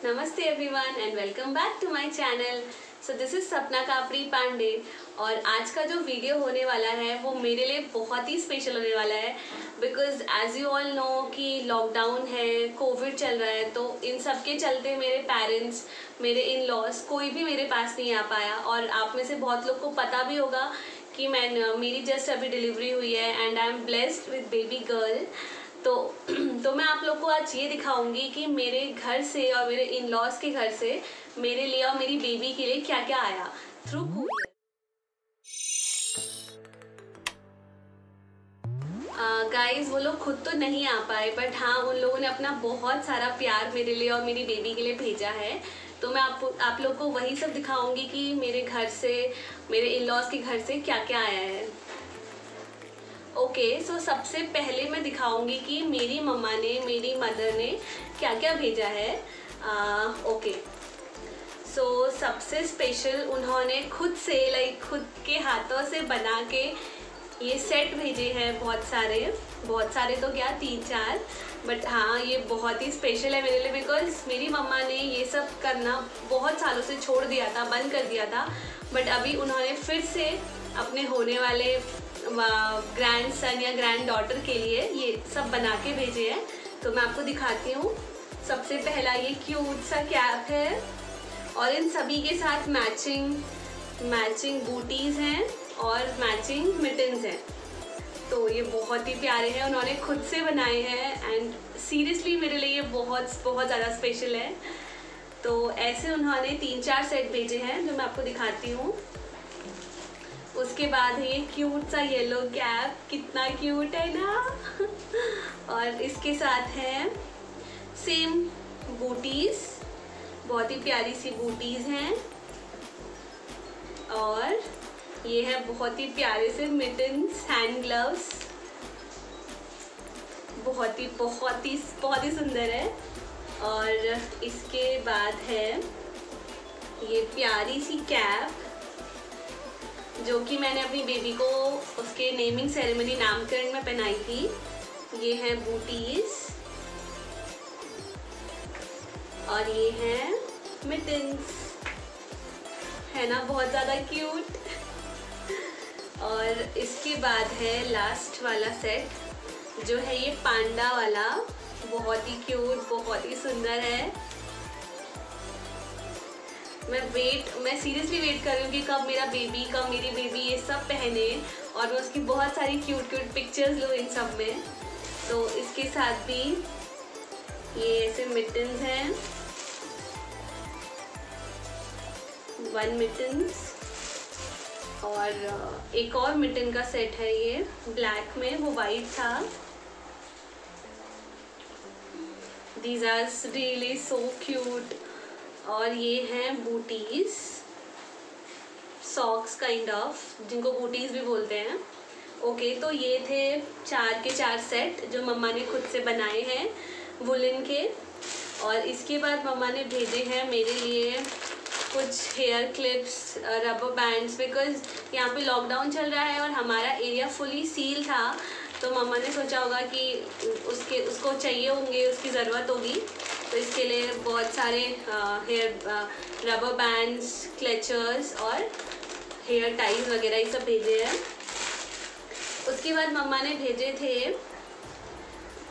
नमस्ते everyone and welcome back to my channel. So this is Sapna Kapri Pandey और आज का जो वीडियो होने वाला है वो मेरे लिए बहुत ही स्पेशल होने वाला है because as you all know कि लॉकडाउन है, कोविड चल रहा है, तो इन सब के चलते मेरे पेरेंट्स, मेरे इन लॉज कोई भी मेरे पास नहीं आ पाया। और आप में से बहुत लोग को पता भी होगा कि मेरी जस्ट अभी डिलीवरी हुई है and I am blessed with baby girl. तो मैं आप लोग को आज ये दिखाऊंगी कि मेरे घर से और मेरे इन लॉज के घर से मेरे लिए और मेरी बेबी के लिए क्या क्या आया थ्रू कुरियर। गाइस वो लोग खुद तो नहीं आ पाए बट हाँ उन लोगों ने अपना बहुत सारा प्यार मेरे लिए और मेरी बेबी के लिए भेजा है। तो मैं आप लोग को वही सब दिखाऊंगी कि मेरे घर से, मेरे इन लॉज के घर से क्या क्या आया है। ओके, सो सबसे पहले मैं दिखाऊंगी कि मेरी मम्मा ने, मेरी मदर ने क्या क्या भेजा है। ओके, सो सबसे स्पेशल उन्होंने खुद से खुद के हाथों से बना के ये सेट भेजे हैं। बहुत सारे तो क्या 3-4, बट हाँ ये बहुत ही स्पेशल है मेरे लिए बिकॉज मेरी मम्मा ने ये सब करना बहुत सालों से छोड़ दिया था, बंद कर दिया था। बट अभी उन्होंने फिर से अपने होने वाले ग्रैंड सन या ग्रैंड डॉटर के लिए ये सब बना के भेजे हैं। तो मैं आपको दिखाती हूँ। सबसे पहला ये क्यूट सा कैप है और इन सभी के साथ मैचिंग बूटीज़ हैं और मैचिंग मिटन्स हैं। तो ये बहुत ही प्यारे हैं, उन्होंने खुद से बनाए हैं एंड सीरियसली मेरे लिए ये बहुत ज़्यादा स्पेशल है। तो ऐसे उन्होंने 3-4 सेट भेजे हैं जो मैं आपको दिखाती हूँ। उसके बाद है ये क्यूट सा येलो कैप, कितना क्यूट है ना और इसके साथ है सेम बूटीज़, बहुत ही प्यारी सी बूटीज़ हैं। और ये है बहुत ही प्यारे से मिटन्स, हैंड ग्लव्स, बहुत ही सुंदर है। और इसके बाद है ये प्यारी सी कैप जो कि मैंने अपनी बेबी को उसके नेमिंग सेरेमनी, नामकरण में पहनाई थी। ये है बूटीज और ये है मिटन्स, है ना बहुत ज़्यादा क्यूट। और इसके बाद है लास्ट वाला सेट जो है ये पांडा वाला, बहुत ही क्यूट, बहुत ही सुंदर है। मैं सीरियसली वेट कर रही हूँ कि कब मेरी बेबी ये सब पहने और मैं उसकी बहुत सारी क्यूट पिक्चर्स लूँ इन सब में। तो इसके साथ भी ये ऐसे मिटन्स हैं, 1 मिटन्स और एक और मिटन का सेट है ये ब्लैक में, वो वाइट था। These are really so cute. और ये हैं बूटीज, सॉक्स काइंड ऑफ, जिनको बूटीज भी बोलते हैं। ओके, तो ये थे 4 के 4 सेट जो मम्मा ने खुद से बनाए हैं वुलन के। और इसके बाद मम्मा ने भेजे हैं मेरे लिए कुछ hair clips, rubber bands, because यहाँ पे लॉकडाउन चल रहा है और हमारा एरिया फुली सील था। तो मम्मा ने सोचा होगा कि उसको चाहिए होंगे, उसकी ज़रूरत होगी, तो इसके लिए बहुत सारे रबर बैंड्स, क्लेचर्स और हेयर टाइज वगैरह ये सब भेजे हैं। उसके बाद मम्मा ने भेजे थे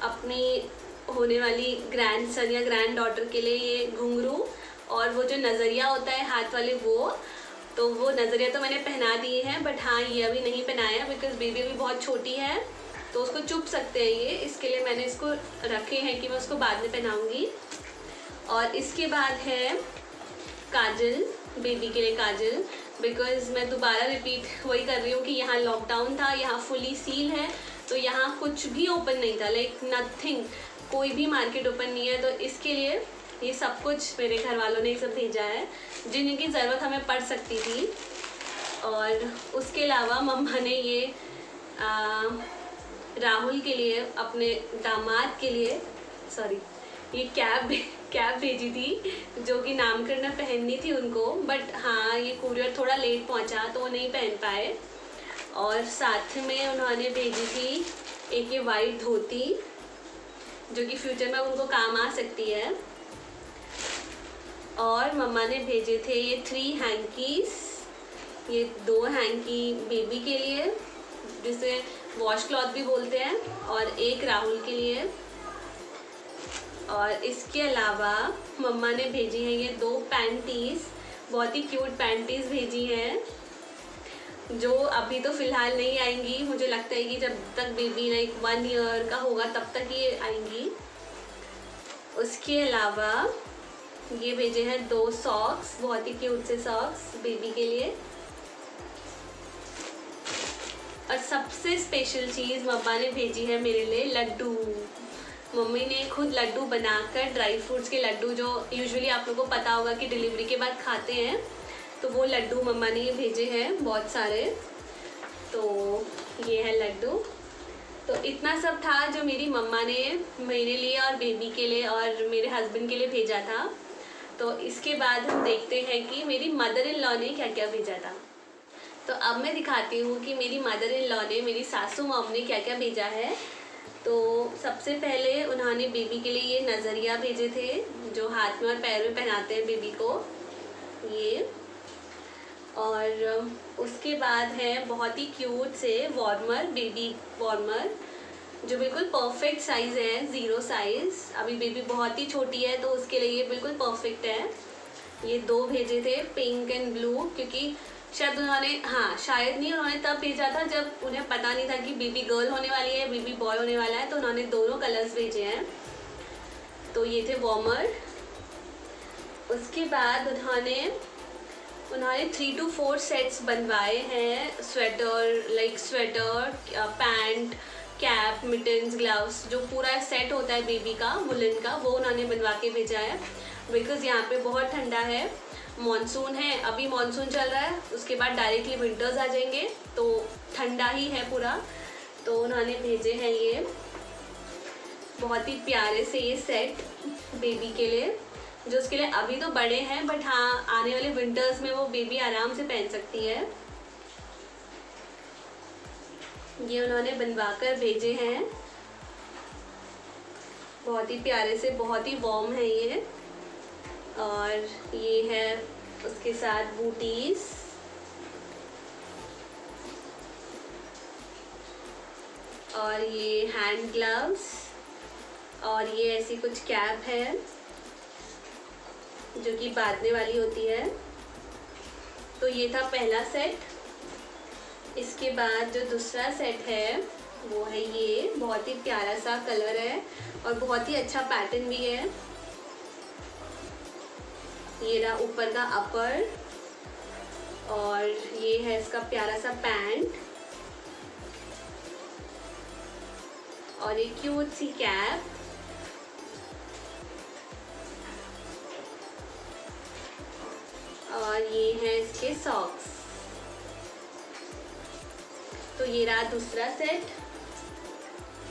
अपनी होने वाली ग्रैंड सन या ग्रैंड डॉटर के लिए ये घुंघरू और वो जो नज़रिया होता है हाथ वाले, वो नज़रिया तो मैंने पहना दिए हैं बट हाँ ये अभी नहीं पहनाया बिकॉज बेबी अभी बहुत छोटी है तो उसको चुभ सकते हैं ये, इसके लिए मैंने इसको रखे हैं कि मैं उसको बाद में पहनाऊँगी। और इसके बाद है काजल, बेबी के लिए काजल, बिकॉज़ मैं दोबारा रिपीट वही कर रही हूँ कि यहाँ लॉकडाउन था, यहाँ फुली सील है, तो यहाँ कुछ भी ओपन नहीं था, नथिंग, कोई भी मार्केट ओपन नहीं है। तो इसके लिए ये सब कुछ मेरे घर वालों ने सब भेजा है जिनकी ज़रूरत हमें पड़ सकती थी। और उसके अलावा मम्मा ने ये राहुल के लिए, अपने दामाद के लिए, ये कैप भेजी थी जो कि नामकरण में पहननी थी उनको, बट हाँ ये कुरियर थोड़ा लेट पहुंचा तो वो नहीं पहन पाए। और साथ में उन्होंने भेजी थी एक ये वाइट धोती जो कि फ्यूचर में उनको काम आ सकती है। और मम्मा ने भेजे थे ये 3 हैंकीस, ये 2 हैंकी बेबी के लिए जिसे वॉश क्लॉथ भी बोलते हैं, और एक राहुल के लिए। और इसके अलावा मम्मा ने भेजी हैं ये 2 पैंटीज़, बहुत ही क्यूट पैंटीज़ भेजी हैं, जो अभी तो फ़िलहाल नहीं आएंगी। मुझे लगता है कि जब तक बेबी लाइक 1 ईयर का होगा तब तक ये आएंगी। उसके अलावा ये भेजे हैं 2 सॉक्स, बहुत ही क्यूट से सॉक्स बेबी के लिए। और सबसे स्पेशल चीज़ मम्मा ने भेजी है मेरे लिए लड्डू। मम्मी ने खुद लड्डू बनाकर, ड्राई फ्रूट्स के लड्डू जो यूजुअली आप लोगों को पता होगा कि डिलीवरी के बाद खाते हैं, तो वो लड्डू मम्मा ने भेजे हैं बहुत सारे। तो ये है लड्डू। तो इतना सब था जो मेरी मम्मा ने मेरे लिए और बेबी के लिए और मेरे हस्बैंड के लिए भेजा था। तो इसके बाद हम देखते हैं कि मेरी मदर इन लॉ ने क्या क्या भेजा था। तो अब मैं दिखाती हूँ कि मेरी मदर इन लॉ ने, मेरी सासू मॉम ने क्या क्या भेजा है। तो सबसे पहले उन्होंने बेबी के लिए ये नज़रिया भेजे थे जो हाथ में और पैर में पहनाते हैं बेबी को, ये। और उसके बाद है बहुत ही क्यूट से वार्मर, बेबी वार्मर, जो बिल्कुल परफेक्ट साइज़ है, 0 साइज़। अभी बेबी बहुत ही छोटी है तो उसके लिए ये बिल्कुल परफेक्ट है। ये 2 भेजे थे, पिंक एंड ब्लू, क्योंकि शायद उन्होंने, हाँ शायद नहीं, उन्होंने तब भेजा था जब उन्हें पता नहीं था कि बेबी गर्ल होने वाली है, बेबी बॉय होने वाला है, तो उन्होंने दोनों कलर्स भेजे हैं। तो ये थे वार्मर। उसके बाद उन्होंने 3 to 4 सेट्स बनवाए हैं, sweater, like sweater, pant, cap, mittens, gloves, जो पूरा सेट होता है बेबी का वुलन का, वो उन्होंने बनवा के भेजा है। बिकॉज़ यहाँ पे बहुत ठंडा है, मॉनसून है, अभी मॉनसून चल रहा है, उसके बाद डायरेक्टली विंटर्स आ जाएंगे, तो ठंडा ही है पूरा। तो उन्होंने भेजे हैं ये बहुत ही प्यारे से ये सेट बेबी के लिए, जो उसके लिए अभी तो बड़े हैं, बट हाँ आने वाले विंटर्स में वो बेबी आराम से पहन सकती है। ये उन्होंने बनवा कर भेजे हैं, बहुत ही प्यारे से, बहुत ही वार्म है ये। और ये है उसके साथ बूटीज, और ये हैंड ग्लव्स, और ये ऐसी कुछ कैप है जो कि बांधने वाली होती है। तो ये था पहला सेट। इसके बाद जो दूसरा सेट है वो है ये, बहुत ही प्यारा सा कलर है और बहुत ही अच्छा पैटर्न भी है। ये रहा ऊपर का अपर, और ये है इसका प्यारा सा पैंट, और ये क्यूट सी कैप, और ये है इसके सॉक्स। तो ये रहा दूसरा सेट।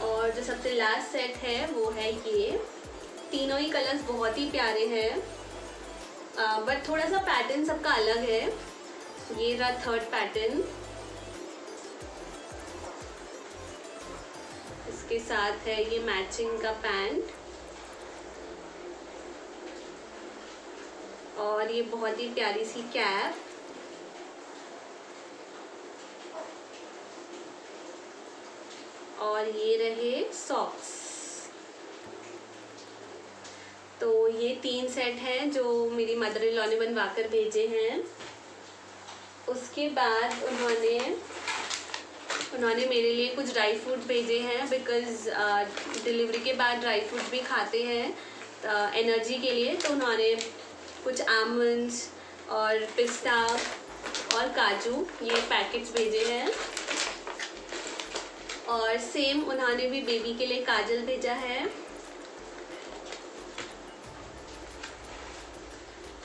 और जो सबसे लास्ट सेट है वो है ये। तीनों ही कलर्स बहुत ही प्यारे हैं, बट थोड़ा सा पैटर्न सबका अलग है। ये रहा थर्ड पैटर्न, इसके साथ है ये मैचिंग का पैंट, और ये बहुत ही प्यारी सी कैप, और ये रहे सॉक्स। तो ये 3 सेट हैं जो मेरी मदर इन लॉ ने बनवा कर भेजे हैं। उसके बाद उन्होंने मेरे लिए कुछ ड्राई फ्रूट भेजे हैं, बिकॉज़ डिलीवरी के बाद ड्राई फ्रूट भी खाते हैं एनर्जी के लिए। तो उन्होंने कुछ आमंड्स और पिस्ता और काजू, ये पैकेट्स भेजे हैं। और सेम उन्होंने भी बेबी के लिए काजल भेजा है।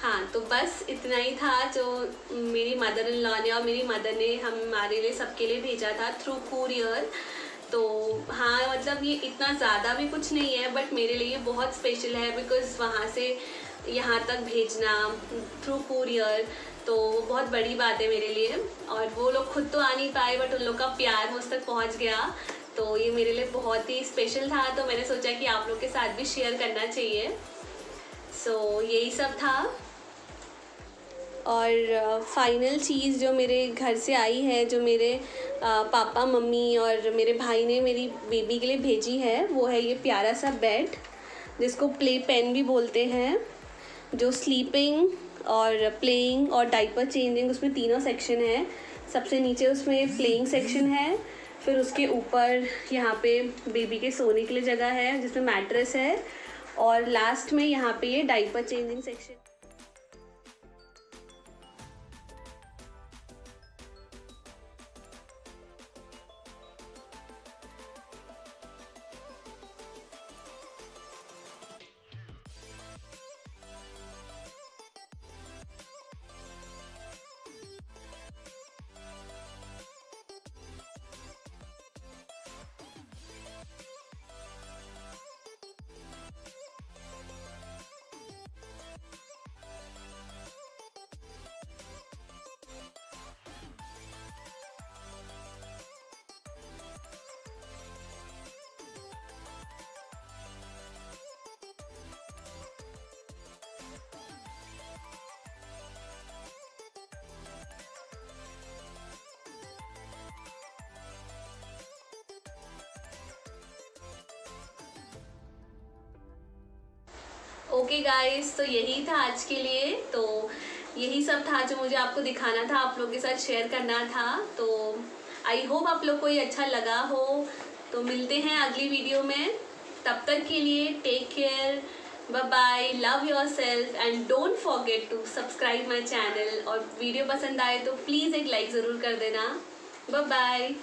हाँ, तो बस इतना ही था जो मेरी मदर इन लॉ ने और मेरी मदर ने हमारे लिए सबके लिए भेजा था थ्रू कुरियर। तो हाँ, मतलब ये इतना ज़्यादा भी कुछ नहीं है, बट मेरे लिए बहुत स्पेशल है, बिकॉज़ वहाँ से यहाँ तक भेजना थ्रू कुरियर तो बहुत बड़ी बात है मेरे लिए। और वो लोग खुद तो आ नहीं पाए, बट उन लोग का प्यार मुझ तक पहुँच गया, तो ये मेरे लिए बहुत ही स्पेशल था। तो मैंने सोचा कि आप लोग के साथ भी शेयर करना चाहिए। सो यही सब था। और फाइनल चीज़ जो मेरे घर से आई है, जो मेरे पापा मम्मी और मेरे भाई ने मेरी बेबी के लिए भेजी है, वो है ये प्यारा सा बेड जिसको प्ले पेन भी बोलते हैं, जो स्लीपिंग और प्लेइंग और डाइपर चेंजिंग, उसमें तीनों सेक्शन है। सबसे नीचे उसमें प्लेइंग सेक्शन है, फिर उसके ऊपर यहाँ पे बेबी के सोने के लिए जगह है जिसमें मैट्रेस है, और लास्ट में यहाँ पे ये diaper changing section. Okay guys, तो यही था आज के लिए। तो यही सब था जो मुझे आपको दिखाना था, आप लोगों के साथ शेयर करना था। तो आई होप आप लोग को ये अच्छा लगा हो। तो मिलते हैं अगली वीडियो में, तब तक के लिए take care, bye bye, love yourself and don't forget to subscribe my channel. और वीडियो पसंद आए तो प्लीज़ एक लाइक ज़रूर कर देना। Bye bye.